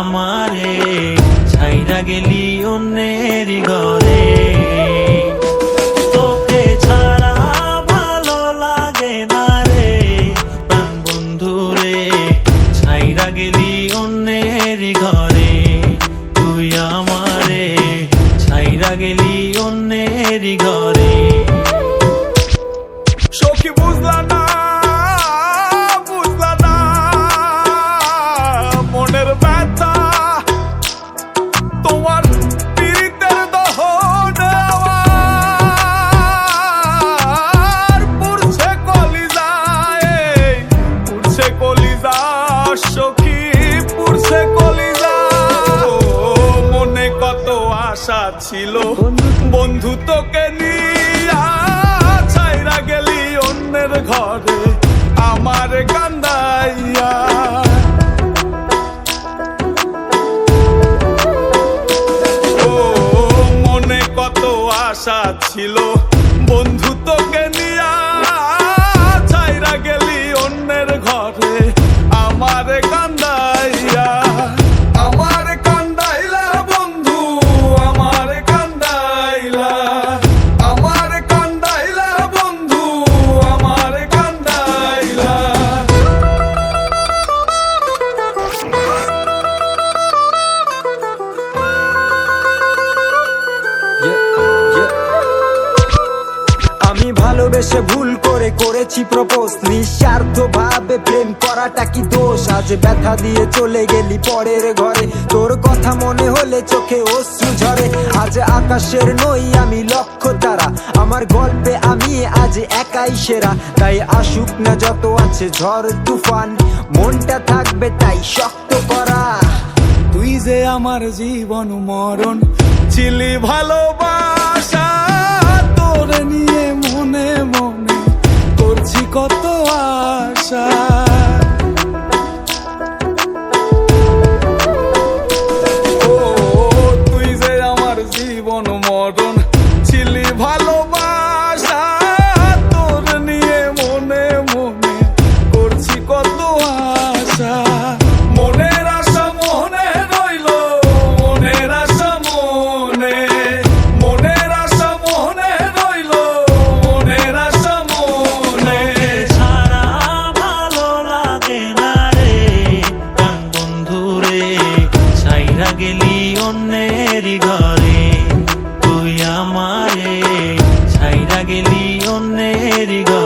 আমারে ছাইরা গেলি অন্যের ঘরে। তোকে ছাড়া ভালো লাগে না রে প্রাণ বন্ধু রে, ছাইরা গেলি অন্যের ঘরে। তুই আমারে ছাইরা গেলি অন্যের ঘরে। সখী বুঝলা না মনের ব্যথা, তোমার পীড়িতের দহনে আমার পুড়ছে কলিজায়, পুড়ছে কলিজা সখী, পুড়ছে কলিজা। মনে কত আশা ছিল বন্ধু তোকে নিয়া, ছাইরা গেলি অন্যের ঘরে আমার কান্দাইয়া। ও মনে কত আশা ছিল বন্ধু তোকে নিয়া, ছাইরা গেলি অন্যের ঘরে আমার কান্দাইয়া। আমার কান্দাইলা বন্ধু, আমার কান্দাইলা, আমার কান্দাইলা বন্ধু, আমার কান্দাইলা। আমি ভালোবেসে ভুল করে করেছি প্রপোজ, নিঃস্বার্থ ভাবে প্রেম করাটা কি দোষ? আজ ব্যথা দিয়ে চলে গেলি পরের ঘরে, তোর কথা মনে হলে চোখে অশ্রু ঝরে। আজ আকাশের নই আমি লক্ষ্য তারা, আমার গল্পে আমি আজ একাই সেরা। তাই আসুক না যত আছে ঝড় তুফান, মনটা থাকবে তাই শক্ত করা। তুই যে আমার জীবন মরণ ছিলি ভালোবাসা, তোর নিয়ে মনে মনে করছি কত আশা। ও তুই যে আমার জীবন মরণ ছিলি ভালোবাসা, তোর নিয়ে মনে মনে করছি কত আশা। মনের আশা মনে রইল, মনের আশা মনে, মনের আশা মনে রইল, মনের আশা মনে। ছাড়া ভালো লাগে না রে প্রাণ বন্ধু রে, ছাইরা গেলি অন্যের ঘরে। তুই আমারে ছাইরা গেলি অন্যের ঘরে।